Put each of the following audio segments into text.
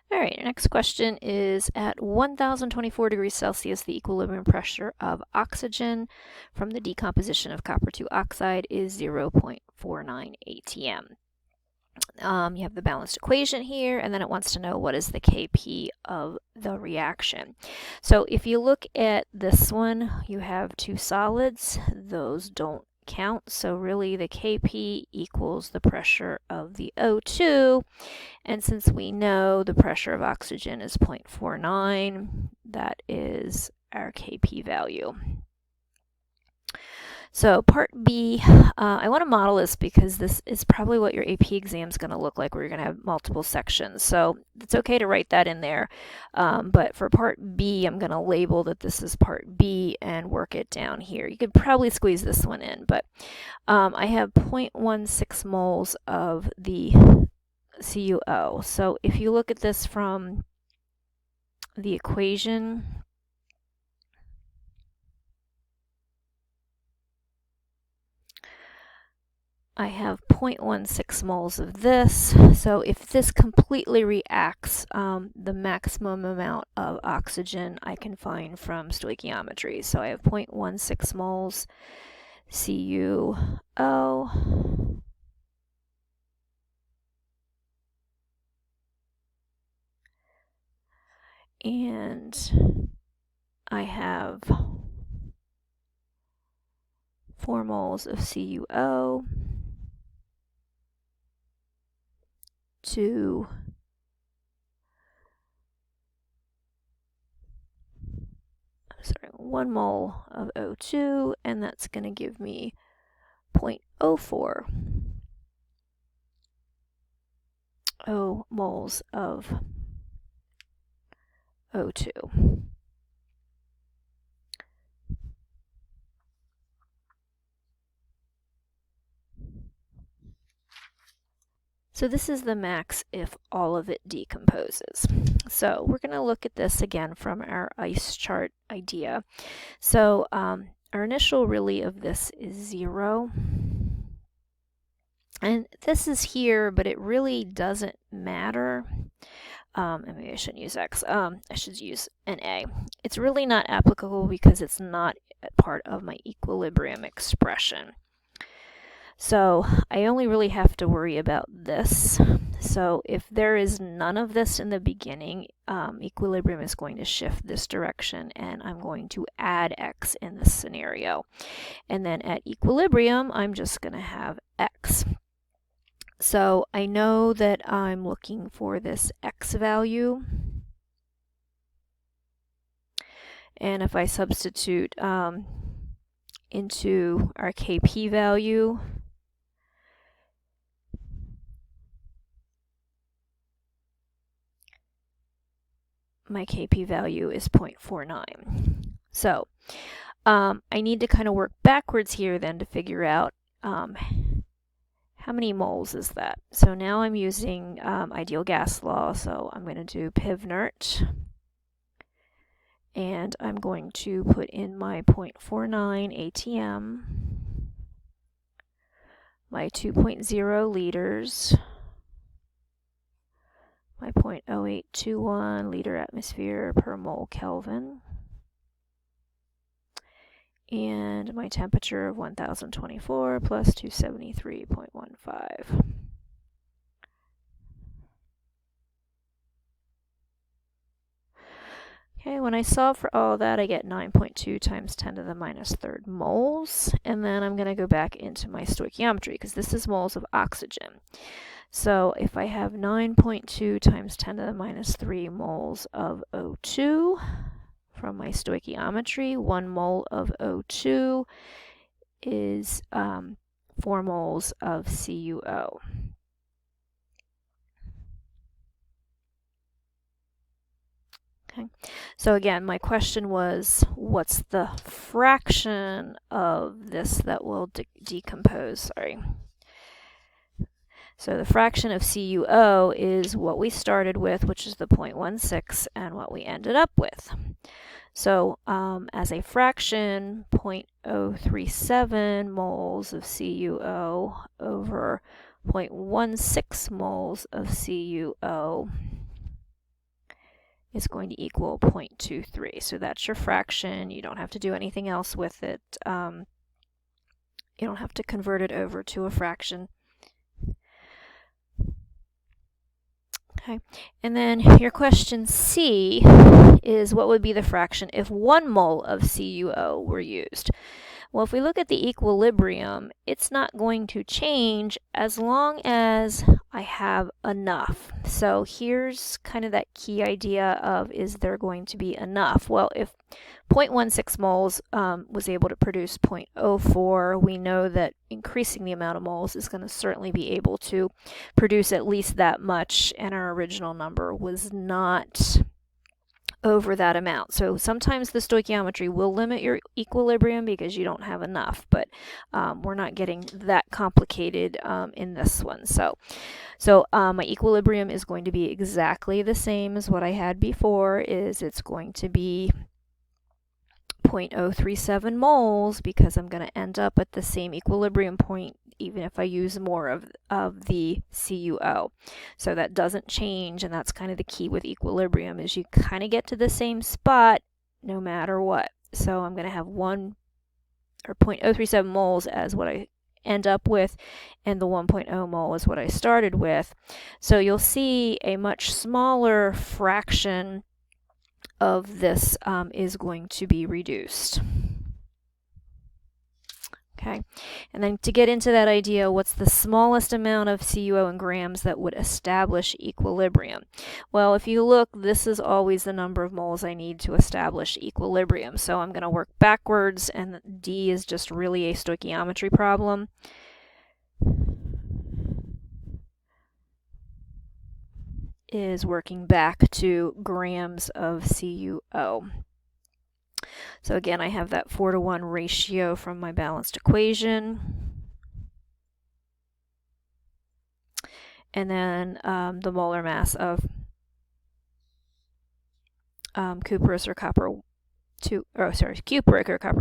All right, next question is at 1024 degrees Celsius, the equilibrium pressure of oxygen from the decomposition of copper 2 oxide is 0.49 atm. You have the balanced equation here, and then it wants to know what is the Kp of the reaction. So if you look at this one, you have two solids. Those don't count, so really the Kp equals the pressure of the O2, and since we know the pressure of oxygen is 0.49, that is our Kp value. So part B, I want to model this because this is probably what your AP exam is going to look like, where you're going to have multiple sections. So it's okay to write that in there. But for part B, I'm going to label that this is part B and work it down here. You could probably squeeze this one in, but I have 0.16 moles of the CuO. So if you look at this from the equation, I have 0.16 moles of this. So if this completely reacts, the maximum amount of oxygen I can find from stoichiometry. So I have 0.16 moles CuO. And I have 4 moles of CuO to 1 mole of O2, and that's going to give me 0.04 moles of O2. So this is the max if all of it decomposes. So we're going to look at this again from our ice chart idea. So our initial really of this is 0. And this is here, but it really doesn't matter. And maybe I shouldn't use X. I should use an A. It's really not applicable because it's not part of my equilibrium expression. So I only really have to worry about this. So if there is none of this in the beginning, equilibrium is going to shift this direction, and I'm going to add X in this scenario. And then at equilibrium, I'm just going to have X. So I know that I'm looking for this X value. And if I substitute into our Kp value, my Kp value is 0.49. So I need to kind of work backwards here then to figure out how many moles is that. So now I'm using ideal gas law, so I'm going to do PIV-NERT. And I'm going to put in my 0.49 atm, my 2.0 liters, my 0.0821 liter atmosphere per mole Kelvin, and my temperature of 1024 plus 273.15. Okay, when I solve for all of that, I get 9.2 times 10 to the minus third moles. And then I'm going to go back into my stoichiometry because this is moles of oxygen. So if I have 9.2 times 10 to the minus 3 moles of O2 from my stoichiometry, 1 mole of O2 is 4 moles of CuO. Okay. So again, my question was, what's the fraction of this that will decompose? Sorry. So the fraction of CuO is what we started with, which is the 0.16, and what we ended up with. So as a fraction, 0.037 moles of CuO over 0.16 moles of CuO is going to equal 0.23. So that's your fraction. You don't have to do anything else with it. You don't have to convert it over to a fraction. Okay, and then your question C is what would be the fraction if 1 mole of CuO were used? Well, if we look at the equilibrium, it's not going to change as long as I have enough. So here's kind of that key idea of, is there going to be enough? Well, if 0.16 moles was able to produce 0.04, we know that increasing the amount of moles is going to certainly be able to produce at least that much, and our original number was not over that amount. So sometimes the stoichiometry will limit your equilibrium because you don't have enough, but we're not getting that complicated in this one. So my equilibrium is going to be exactly the same as what I had before. It's going to be 0.037 moles because I'm going to end up at the same equilibrium point even if I use more of the CuO. So that doesn't change, and that's kind of the key with equilibrium, is you kind of get to the same spot no matter what. So I'm going to have 0.037 moles as what I end up with, and the 1.0 mole is what I started with. So you'll see a much smaller fraction of this is going to be reduced. Okay, and then to get into that idea, what's the smallest amount of CuO in grams that would establish equilibrium? Well, if you look, this is always the number of moles I need to establish equilibrium. So I'm going to work backwards, and D is just really a stoichiometry problem. Is working back to grams of CuO. So again, I have that 4-to-1 ratio from my balanced equation. And then the molar mass of cupric or copper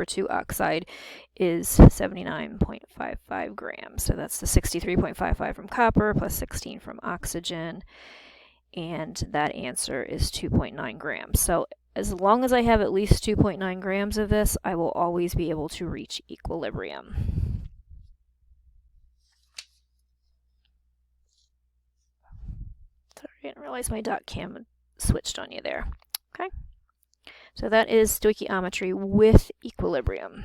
2 oxide is 79.55 grams. So that's the 63.55 from copper plus 16 from oxygen. And that answer is 2.9 grams. So as long as I have at least 2.9 grams of this, I will always be able to reach equilibrium. Sorry, I didn't realize my dot cam switched on you there. Okay, so that is stoichiometry with equilibrium.